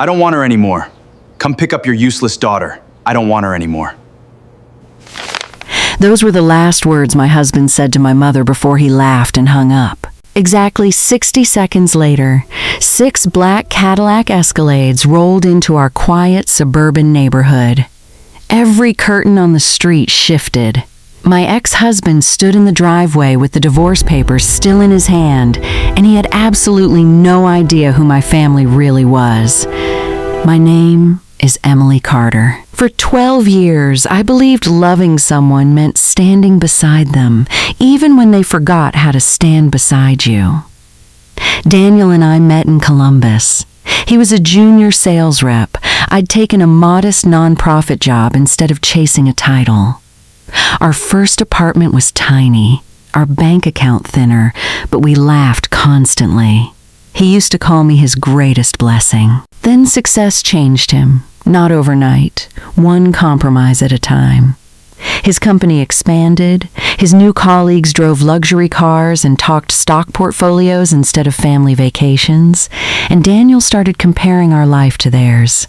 I don't want her anymore. Come pick up your useless daughter. I don't want her anymore. Those were the last words my husband said to my mother before he laughed and hung up. Exactly 60 seconds later, 6 black Cadillac Escalades rolled into our quiet suburban neighborhood. Every curtain on the street shifted. My ex-husband stood in the driveway with the divorce papers still in his hand, and he had absolutely no idea who my family really was. My name is Emily Carter. For 12 years, I believed loving someone meant standing beside them, even when they forgot how to stand beside you. Daniel and I met in Columbus. He was a junior sales rep. I'd taken a modest nonprofit job instead of chasing a title. Our first apartment was tiny, our bank account thinner, but we laughed constantly. He used to call me his greatest blessing. Then success changed him, not overnight, one compromise at a time. His company expanded, his new colleagues drove luxury cars and talked stock portfolios instead of family vacations, and Daniel started comparing our life to theirs.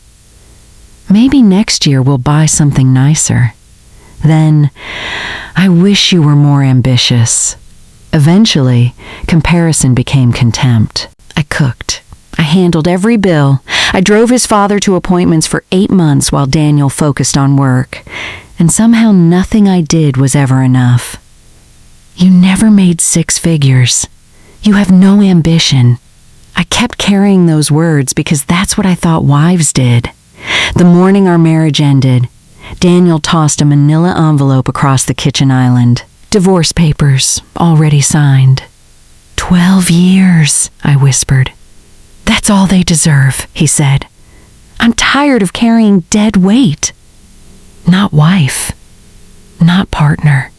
Maybe next year we'll buy something nicer. Then, I wish you were more ambitious. Eventually, comparison became contempt. I cooked. I handled every bill. I drove his father to appointments for 8 months while Daniel focused on work. And somehow nothing I did was ever enough. You never made 6 figures. You have no ambition. I kept carrying those words because that's what I thought wives did. The morning our marriage ended, Daniel tossed a manila envelope across the kitchen island. Divorce papers, already signed. 12 years, I whispered. That's all they deserve, he said. I'm tired of carrying dead weight. Not wife, not partner.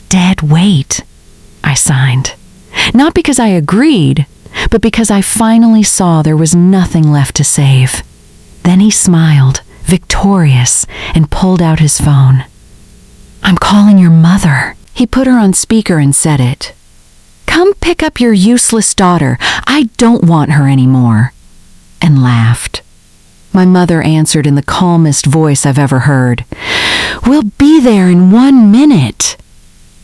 Dead weight, I signed. Not because I agreed, but because I finally saw there was nothing left to save. Then he smiled, victorious, and pulled out his phone. I'm calling your mother. He put her on speaker and said it. Come pick up your useless daughter. I don't want her anymore. And laughed. My mother answered in the calmest voice I've ever heard. We'll be there in 1 minute.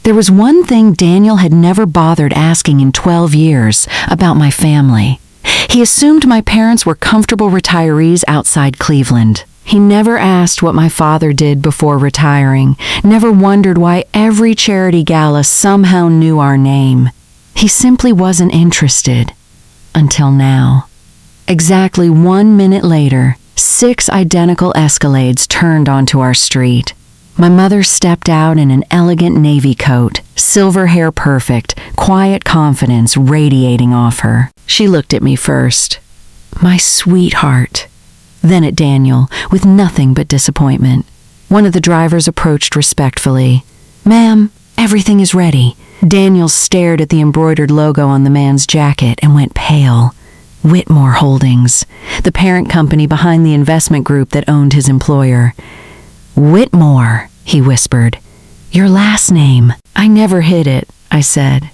There was one thing Daniel had never bothered asking in 12 years about my family. He assumed my parents were comfortable retirees outside Cleveland. He never asked what my father did before retiring, never wondered why every charity gala somehow knew our name. He simply wasn't interested. Until now. Exactly 1 minute later, 6 identical Escalades turned onto our street. My mother stepped out in an elegant navy coat, silver hair perfect, quiet confidence radiating off her. She looked at me first. My sweetheart. Then at Daniel, with nothing but disappointment. One of the drivers approached respectfully. Ma'am, everything is ready. Daniel stared at the embroidered logo on the man's jacket and went pale. Whitmore Holdings, the parent company behind the investment group that owned his employer. Whitmore, he whispered. Your last name. I never hid it, I said.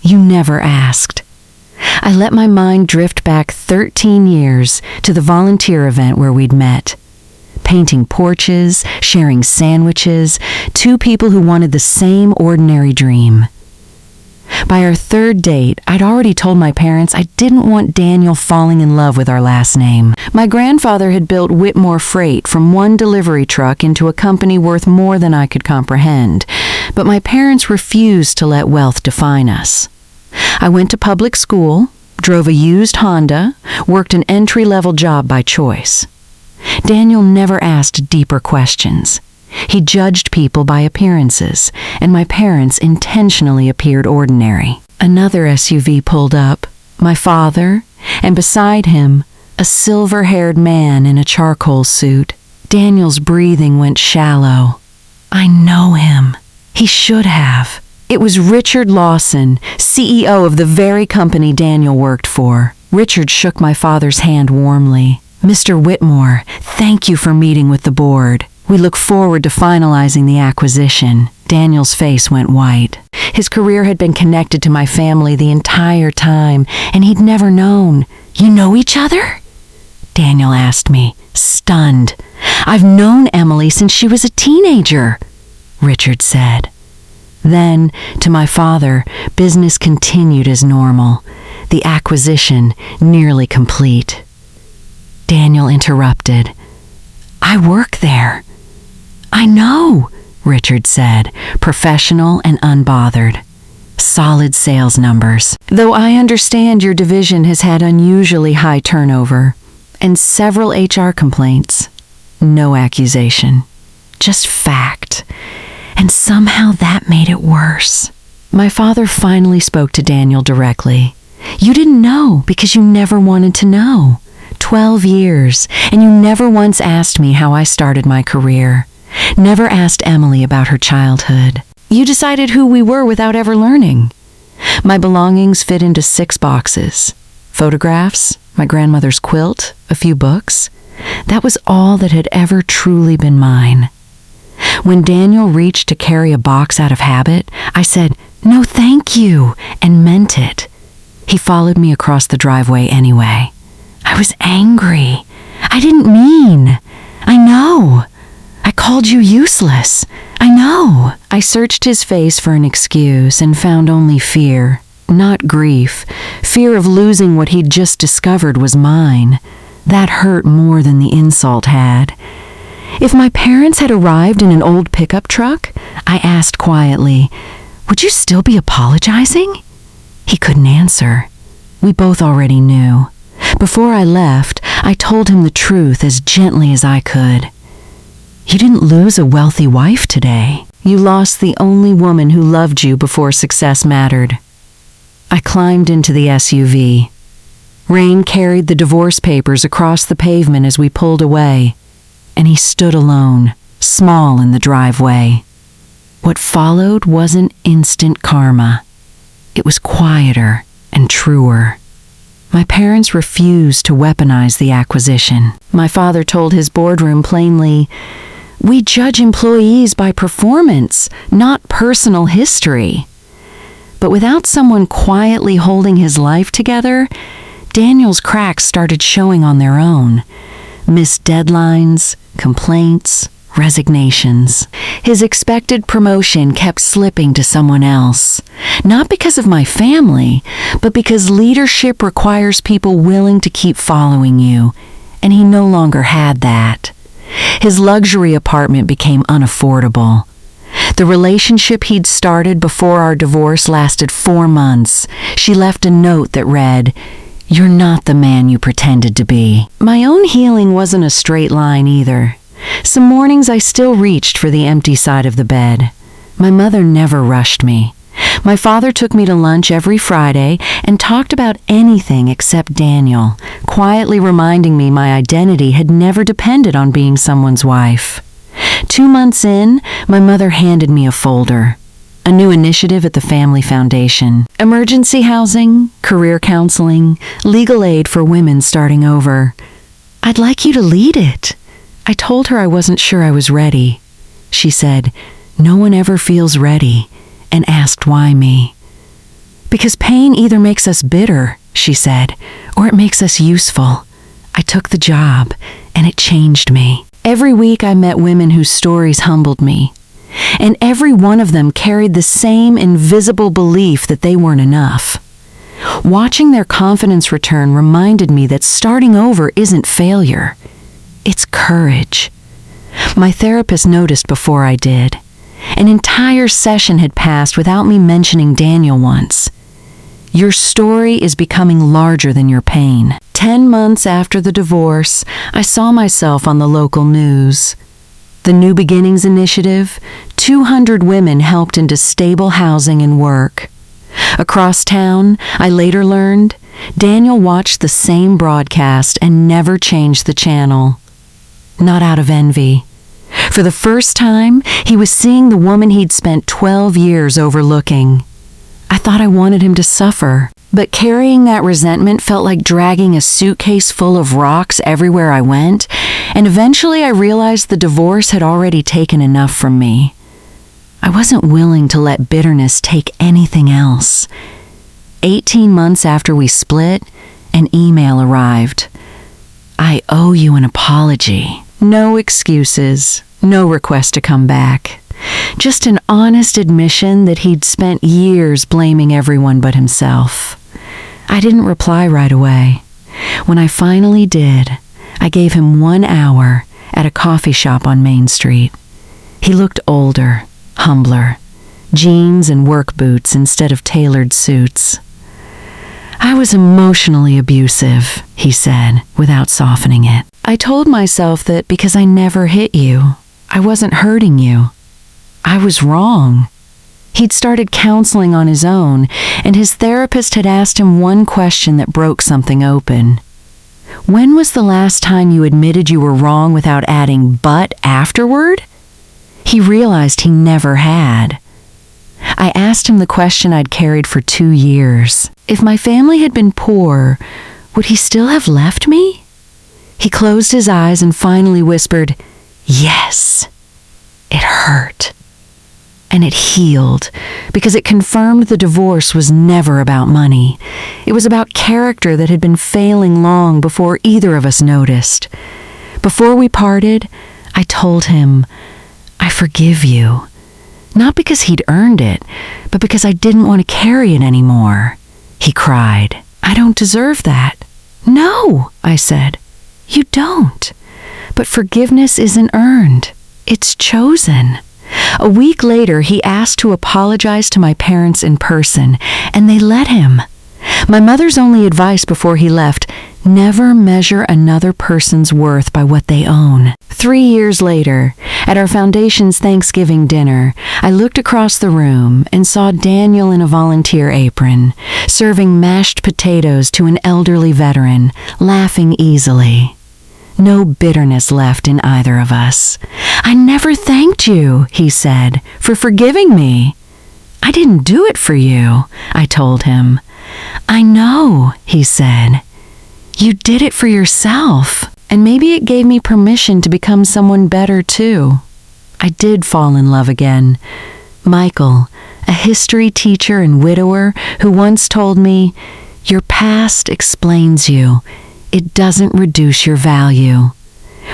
You never asked. I let my mind drift back 13 years to the volunteer event where we'd met. Painting porches, sharing sandwiches, 2 people who wanted the same ordinary dream. By our 3rd date, I'd already told my parents I didn't want Daniel falling in love with our last name. My grandfather had built Whitmore Freight from one delivery truck into a company worth more than I could comprehend, but my parents refused to let wealth define us. I went to public school, drove a used Honda, worked an entry-level job by choice. Daniel never asked deeper questions. He judged people by appearances, and my parents intentionally appeared ordinary. Another SUV pulled up, my father, and beside him, a silver-haired man in a charcoal suit. Daniel's breathing went shallow. I know him. He should have. It was Richard Lawson, CEO of the very company Daniel worked for. Richard shook my father's hand warmly. Mr. Whitmore, thank you for meeting with the board. We look forward to finalizing the acquisition. Daniel's face went white. His career had been connected to my family the entire time, and he'd never known. You know each other? Daniel asked me, stunned. I've known Emily since she was a teenager, Richard said. Then, to my father, business continued as normal, the acquisition nearly complete. Daniel interrupted. I work there. I know, Richard said, professional and unbothered. Solid sales numbers. Though I understand your division has had unusually high turnover and several HR complaints. No accusation. Just fact. And somehow that made it worse. My father finally spoke to Daniel directly. You didn't know because you never wanted to know. 12 years, and you never once asked me how I started my career. Never asked Emily about her childhood. You decided who we were without ever learning. My belongings fit into 6 boxes. Photographs, my grandmother's quilt, a few books. That was all that had ever truly been mine. When Daniel reached to carry a box out of habit, I said, "No, thank you," and meant it. He followed me across the driveway anyway. I was angry. I didn't mean. I know. I called you useless. I know. I searched his face for an excuse and found only fear, not grief. Fear of losing what he'd just discovered was mine. That hurt more than the insult had. If my parents had arrived in an old pickup truck, I asked quietly, would you still be apologizing? He couldn't answer. We both already knew. Before I left, I told him the truth as gently as I could. You didn't lose a wealthy wife today. You lost the only woman who loved you before success mattered. I climbed into the SUV. Rain carried the divorce papers across the pavement as we pulled away, and he stood alone, small in the driveway. What followed wasn't instant karma. It was quieter and truer. My parents refused to weaponize the acquisition. My father told his boardroom plainly, we judge employees by performance, not personal history. But without someone quietly holding his life together, Daniel's cracks started showing on their own. Missed deadlines, complaints, resignations. His expected promotion kept slipping to someone else. Not because of my family, but because leadership requires people willing to keep following you, and he no longer had that. His luxury apartment became unaffordable. The relationship he'd started before our divorce lasted 4 months. She left a note that read, "You're not the man you pretended to be." My own healing wasn't a straight line either. Some mornings I still reached for the empty side of the bed. My mother never rushed me. My father took me to lunch every Friday and talked about anything except Daniel, quietly reminding me my identity had never depended on being someone's wife. 2 months in, my mother handed me a folder. A new initiative at the Family Foundation. Emergency housing, career counseling, legal aid for women starting over. I'd like you to lead it. I told her I wasn't sure I was ready. She said, "No one ever feels ready," and asked why me. Because pain either makes us bitter, she said, or it makes us useful. I took the job, and it changed me. Every week I met women whose stories humbled me, and every one of them carried the same invisible belief that they weren't enough. Watching their confidence return reminded me that starting over isn't failure. It's courage. My therapist noticed before I did. An entire session had passed without me mentioning Daniel once. Your story is becoming larger than your pain. 10 months after the divorce, I saw myself on the local news. The New Beginnings Initiative, 200 women helped into stable housing and work. Across town, I later learned, Daniel watched the same broadcast and never changed the channel. Not out of envy. For the first time, he was seeing the woman he'd spent 12 years overlooking. I thought I wanted him to suffer, but carrying that resentment felt like dragging a suitcase full of rocks everywhere I went, and eventually I realized the divorce had already taken enough from me. I wasn't willing to let bitterness take anything else. 18 months after we split, an email arrived. I I owe you an apology. No excuses, no request to come back. Just an honest admission that he'd spent years blaming everyone but himself. I didn't reply right away. When I finally did, I gave him 1 hour at a coffee shop on Main Street. He looked older, humbler, jeans and work boots instead of tailored suits. I was emotionally abusive, he said, without softening it. I told myself that because I never hit you, I wasn't hurting you. I was wrong. He'd started counseling on his own, and his therapist had asked him one question that broke something open. When was the last time you admitted you were wrong without adding "but" afterward? He realized he never had. I asked him the question I'd carried for 2 years. If my family had been poor, would he still have left me? He closed his eyes and finally whispered, "Yes." It hurt. And it healed, because it confirmed the divorce was never about money. It was about character that had been failing long before either of us noticed. Before we parted, I told him, "I forgive you." Not because he'd earned it, but because I didn't want to carry it anymore. He cried, "I don't deserve that." "No," I said, "you don't. But forgiveness isn't earned. It's chosen." A week later, he asked to apologize to my parents in person, and they let him. My mother's only advice before he left: never measure another person's worth by what they own. 3 years later, at our foundation's Thanksgiving dinner, I looked across the room and saw Daniel in a volunteer apron, serving mashed potatoes to an elderly veteran, laughing easily. No bitterness left in either of us. "I never thanked you," he said, "for forgiving me." "I didn't do it for you," I told him. "I know," he said. "You did it for yourself, and maybe it gave me permission to become someone better too." I did fall in love again. Michael, a history teacher and widower who once told me, "Your past explains you. It doesn't reduce your value."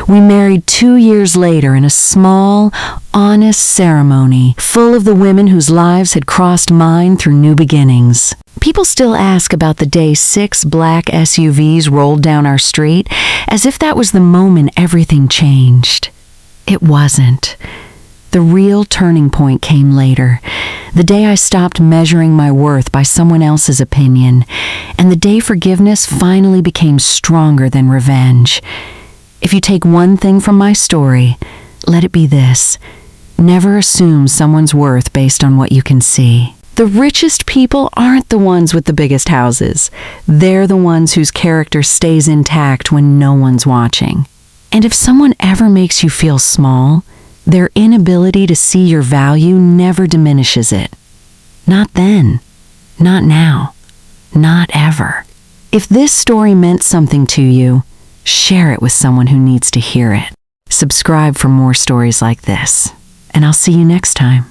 We married 2 years later in a small, honest ceremony full of the women whose lives had crossed mine through new beginnings. People still ask about the day 6 black SUVs rolled down our street, as if that was the moment everything changed. It wasn't. The real turning point came later, the day I stopped measuring my worth by someone else's opinion, and the day forgiveness finally became stronger than revenge. If you take one thing from my story, let it be this: never assume someone's worth based on what you can see. The richest people aren't the ones with the biggest houses. They're the ones whose character stays intact when no one's watching. And if someone ever makes you feel small, their inability to see your value never diminishes it. Not then, not now, not ever. If this story meant something to you, share it with someone who needs to hear it. Subscribe for more stories like this, and I'll see you next time.